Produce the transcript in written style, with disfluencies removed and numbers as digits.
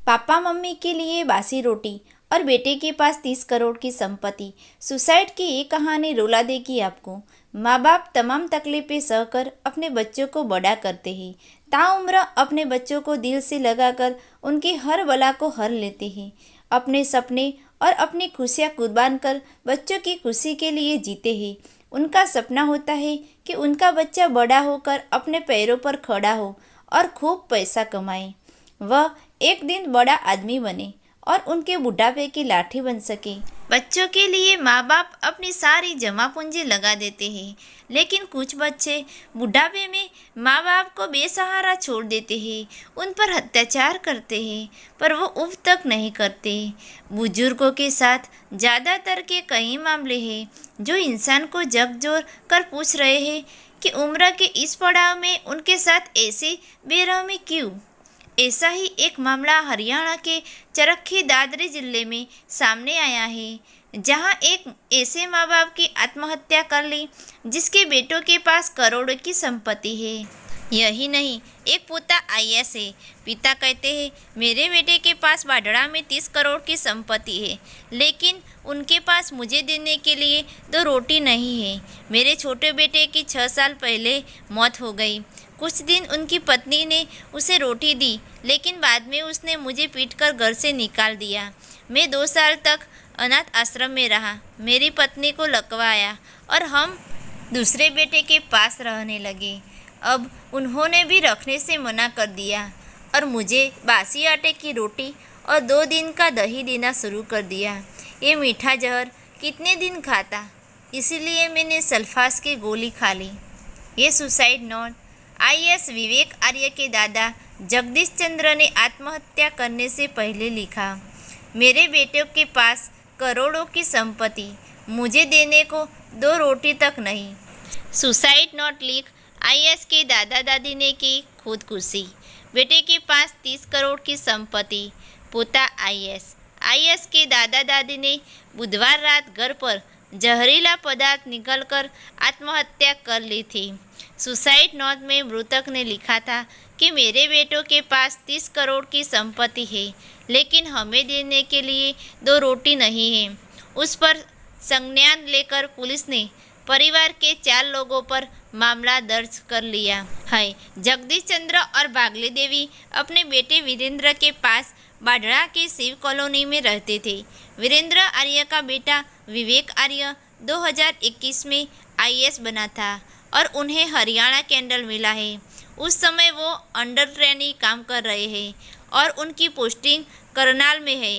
Papa mummy के लिए बासी रोटी और बेटे के पास 30 करोड़ की संपत्ति। सुसाइड की ये कहानी रुला देगी आपको। माँ बाप तमाम तकलीफें सहकर अपने बच्चों को बड़ा करते हैं। ताउम्र अपने बच्चों को दिल से लगाकर उनकी हर बला को हर लेते हैं। अपने सपने और अपनी खुशियाँ कुर्बान कर बच्चों की खुशी के लिए जीते हैं। उनका सपना होता है कि उनका बच्चा बड़ा होकर अपने पैरों पर खड़ा हो और खूब पैसा कमाए। वह एक दिन बड़ा आदमी बने और उनके बुढ़ापे की लाठी बन सके। बच्चों के लिए माँ बाप अपनी सारी जमा पूंजी लगा देते हैं, लेकिन कुछ बच्चे बुढ़ापे में माँ बाप को बेसहारा छोड़ देते हैं, उन पर अत्याचार करते हैं, पर वो उफ तक नहीं करते। बुजुर्गों के साथ ज़्यादातर के कई मामले हैं जो इंसान को झकझोर कर पूछ रहे हैं कि उम्र के इस पड़ाव में उनके साथ ऐसी बेरहमी क्यों। ऐसा ही एक मामला हरियाणा के चरखी दादरी जिले में सामने आया है, जहां एक ऐसे माँ बाप की आत्महत्या कर ली जिसके बेटों के पास करोड़ों की संपत्ति है। यही नहीं, एक पोता आईएएस है। पिता कहते हैं, मेरे बेटे के पास बाडड़ा में 30 करोड़ की संपत्ति है, लेकिन उनके पास मुझे देने के लिए 2 रोटी नहीं है। मेरे छोटे बेटे की 6 साल पहले मौत हो गई। कुछ दिन उनकी पत्नी ने उसे रोटी दी, लेकिन बाद में उसने मुझे पीटकर घर से निकाल दिया। मैं 2 साल तक अनाथ आश्रम में रहा। मेरी पत्नी को लकवाया और हम दूसरे बेटे के पास रहने लगे। अब उन्होंने भी रखने से मना कर दिया और मुझे बासी आटे की रोटी और 2 दिन का दही देना शुरू कर दिया। ये मीठा जहर कितने दिन खाता, इसीलिए मैंने सल्फास की गोली खा ली। ये सुसाइड नोट आईएएस विवेक आर्य के दादा जगदीश चंद्र ने आत्महत्या करने से पहले लिखा। मेरे बेटे के पास करोड़ों की संपत्ति, मुझे देने को 2 रोटी तक नहीं। सुसाइड नोट लिख आईएएस के दादा दादी ने की खुदकुशी। बेटे के पास 30 करोड़ की संपत्ति, पोता आईएएस के दादा दादी ने बुधवार रात घर पर जहरीला पदार्थ निकलकर आत्महत्या कर ली थी। सुसाइड नोट में मृतक ने लिखा था कि मेरे बेटों के पास 30 करोड़ की संपत्ति है, लेकिन हमें देने के लिए 2 रोटी नहीं है। उस पर संज्ञान लेकर पुलिस ने परिवार के 4 लोगों पर मामला दर्ज कर लिया है। जगदीश चंद्र और बागली देवी अपने बेटे वीरेंद्र के पास बाडड़ा के शिव कॉलोनी में रहते थे। वीरेंद्र आर्य का बेटा विवेक आर्य 2021 में आईएएस बना था और उन्हें हरियाणा कैंडल मिला है। उस समय वो अंडर ट्रेनी काम कर रहे हैं और उनकी पोस्टिंग करनाल में है।